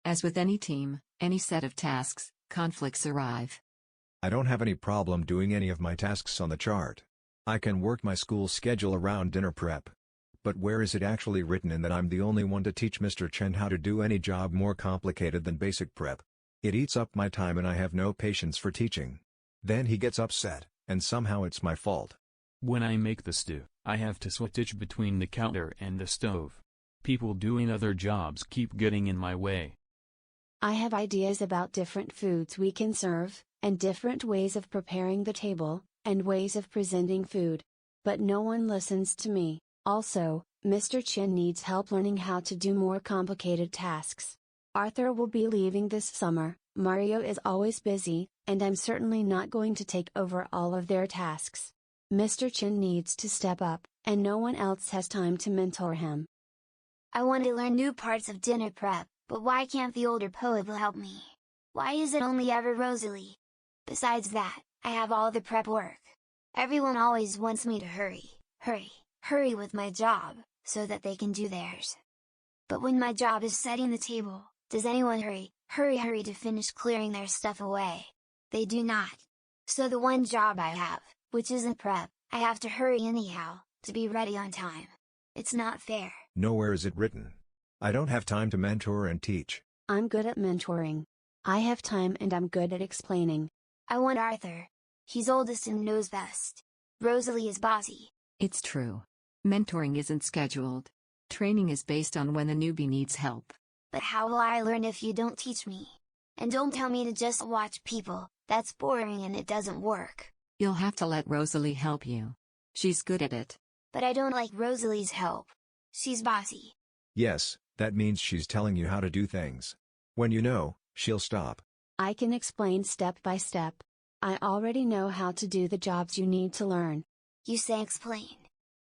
As with any team, any set of tasks, conflicts arrive. I don't have any problem doing any of my tasks on the chart. I can work my school schedule around dinner prep. But where is it actually written in that I'm the only one to teach Mr. Chen how to do any job more complicated than basic prep? It eats up my time and I have no patience for teaching. Then he gets upset, and somehow it's my fault. When I make the stew, I have to switch between the counter and the stove. People doing other jobs keep getting in my way. I have ideas about different foods we can serve, and different ways of preparing the table, and ways of presenting food. But no one listens to me. Also, Mr. Chen needs help learning how to do more complicated tasks. Arthur will be leaving this summer, Mario is always busy, and I'm certainly not going to take over all of their tasks. Mr. Chen needs to step up, and no one else has time to mentor him. I want to learn new parts of dinner prep, but why can't the older poet help me? Why is it only ever Rosalie? Besides that, I have all the prep work. Everyone always wants me to hurry with my job, so that they can do theirs. But when my job is setting the table, does anyone hurry to finish clearing their stuff away? They do not. So the one job I have, which isn't prep, I have to hurry anyhow, to be ready on time. It's not fair. Nowhere is it written. I don't have time to mentor and teach. I'm good at mentoring. I have time and I'm good at explaining. I want Arthur. He's oldest and knows best. Rosalie is bossy. It's true. Mentoring isn't scheduled. Training is based on when the newbie needs help. But how will I learn if you don't teach me? And don't tell me to just watch people, that's boring and it doesn't work. You'll have to let Rosalie help you. She's good at it. But I don't like Rosalie's help. She's bossy. Yes, that means she's telling you how to do things. When you know, she'll stop. I can explain step by step. I already know how to do the jobs you need to learn. You say explain.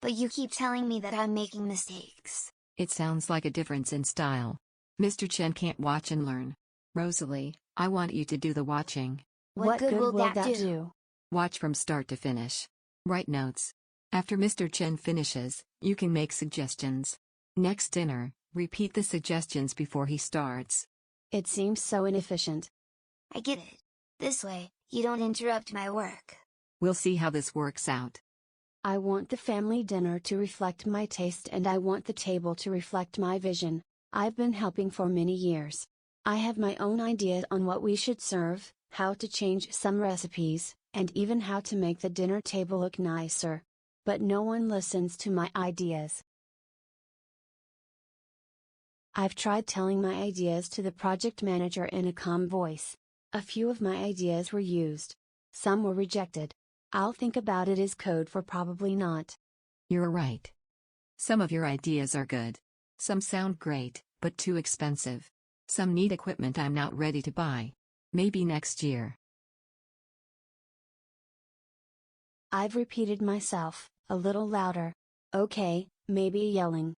But you keep telling me that I'm making mistakes. It sounds like a difference in style. Mr. Chen can't watch and learn. Rosalie, I want you to do the watching. What good will that do? Watch from start to finish. Write notes. After Mr. Chen finishes, you can make suggestions. Next dinner, repeat the suggestions before he starts. It seems so inefficient. I get it. This way, you don't interrupt my work. We'll see how this works out. I want the family dinner to reflect my taste and I want the table to reflect my vision. I've been helping for many years. I have my own ideas on what we should serve, how to change some recipes, and even how to make the dinner table look nicer. But no one listens to my ideas. I've tried telling my ideas to the project manager in a calm voice. A few of my ideas were used. Some were rejected. I'll think about it as code for probably not. You're right. Some of your ideas are good. Some sound great, but too expensive. Some need equipment I'm not ready to buy. Maybe next year. I've repeated myself, a little louder. Okay, maybe yelling.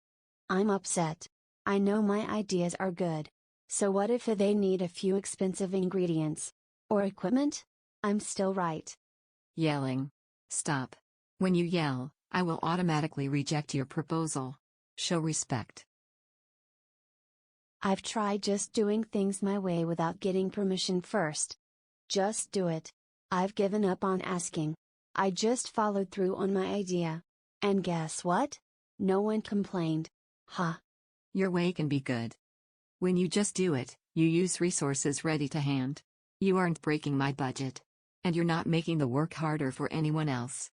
I'm upset. I know my ideas are good. So what if they need a few expensive ingredients? Or equipment? I'm still right. Yelling. Stop. When you yell, I will automatically reject your proposal. Show respect. I've tried just doing things my way without getting permission first. Just do it. I've given up on asking. I just followed through on my idea. And guess what? No one complained. Ha. Your way can be good. When you just do it, you use resources ready to hand. You aren't breaking my budget. And you're not making the work harder for anyone else.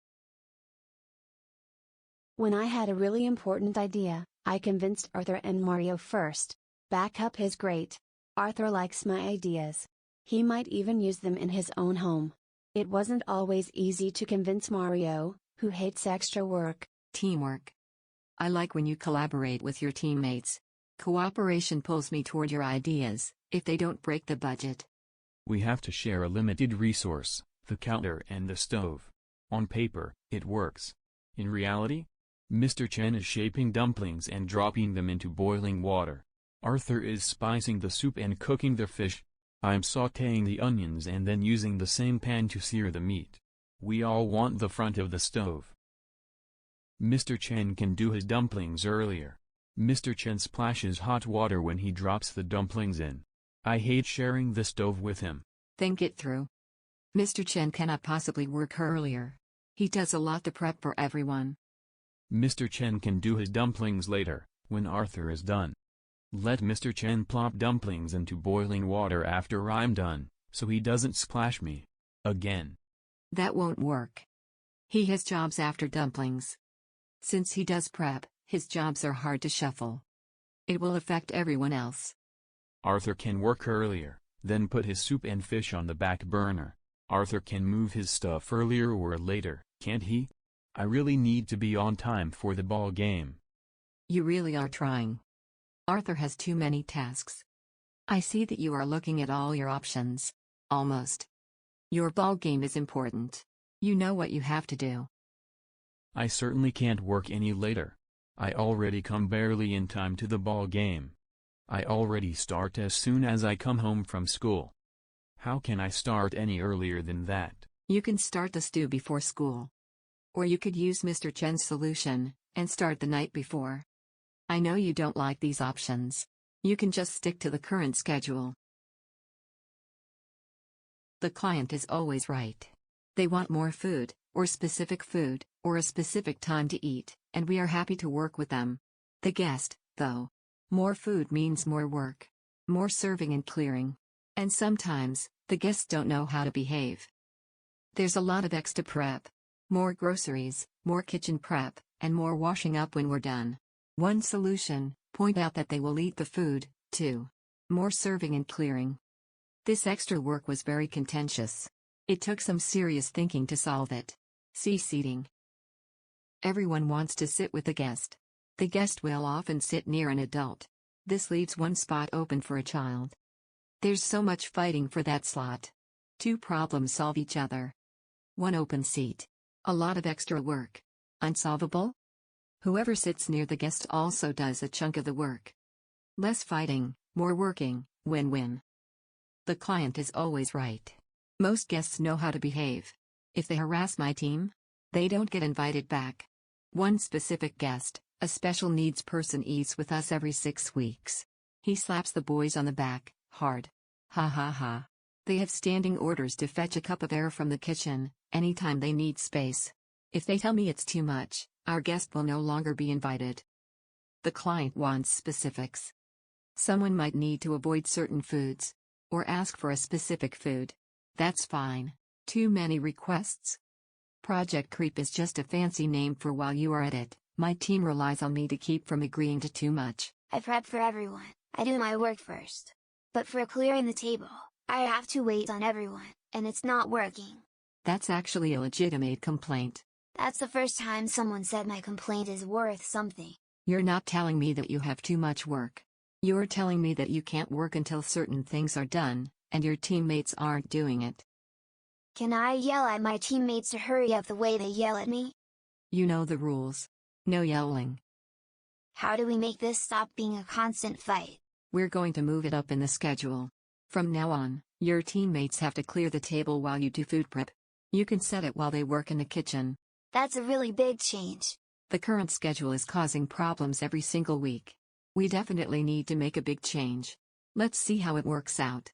When I had a really important idea, I convinced Arthur and Mario first. Backup is great. Arthur likes my ideas. He might even use them in his own home. It wasn't always easy to convince Mario, who hates extra work. Teamwork. I like when you collaborate with your teammates. Cooperation pulls me toward your ideas, if they don't break the budget. We have to share a limited resource, the counter and the stove. On paper, it works. In reality? Mr. Chen is shaping dumplings and dropping them into boiling water. Arthur is spicing the soup and cooking the fish. I'm sautéing the onions and then using the same pan to sear the meat. We all want the front of the stove. Mr. Chen can do his dumplings earlier. Mr. Chen splashes hot water when he drops the dumplings in. I hate sharing the stove with him. Think it through. Mr. Chen cannot possibly work earlier. He does a lot to prep for everyone. Mr. Chen can do his dumplings later, when Arthur is done. Let Mr. Chen plop dumplings into boiling water after I'm done, so he doesn't splash me. Again. That won't work. He has jobs after dumplings. Since he does prep, his jobs are hard to shuffle. It will affect everyone else. Arthur can work earlier, then put his soup and fish on the back burner. Arthur can move his stuff earlier or later, can't he? I really need to be on time for the ball game. You really are trying. Arthur has too many tasks. I see that you are looking at all your options. Almost. Your ball game is important. You know what you have to do. I certainly can't work any later. I already come barely in time to the ball game. I already start as soon as I come home from school. How can I start any earlier than that? You can start the stew before school. Or you could use Mr. Chen's solution, and start the night before. I know you don't like these options. You can just stick to the current schedule. The client is always right. They want more food, or specific food, or a specific time to eat, and we are happy to work with them. The guest, though. More food means more work. More serving and clearing. And sometimes, the guests don't know how to behave. There's a lot of extra prep. More groceries, more kitchen prep, and more washing up when we're done. One solution, point out that they will eat the food, too. More serving and clearing. This extra work was very contentious. It took some serious thinking to solve it. See seating. Everyone wants to sit with the guest. The guest will often sit near an adult. This leaves one spot open for a child. There's so much fighting for that slot. Two problems solve each other. One open seat. A lot of extra work. Unsolvable? Whoever sits near the guest also does a chunk of the work. Less fighting, more working, win-win. The client is always right. Most guests know how to behave. If they harass my team, they don't get invited back. One specific guest, a special needs person, eats with us every 6 weeks. He slaps the boys on the back, hard. Ha ha ha. They have standing orders to fetch a cup of air from the kitchen, anytime they need space. If they tell me it's too much, our guest will no longer be invited. The client wants specifics. Someone might need to avoid certain foods, or ask for a specific food. That's fine. Too many requests? Project creep is just a fancy name for while you are at it. My team relies on me to keep from agreeing to too much. I prep for everyone. I do my work first. But for clearing the table, I have to wait on everyone, and it's not working. That's actually a legitimate complaint. That's the first time someone said my complaint is worth something. You're not telling me that you have too much work. You're telling me that you can't work until certain things are done, and your teammates aren't doing it. Can I yell at my teammates to hurry up the way they yell at me? You know the rules. No yelling. How do we make this stop being a constant fight? We're going to move it up in the schedule. From now on, your teammates have to clear the table while you do food prep. You can set it while they work in the kitchen. That's a really big change. The current schedule is causing problems every single week. We definitely need to make a big change. Let's see how it works out.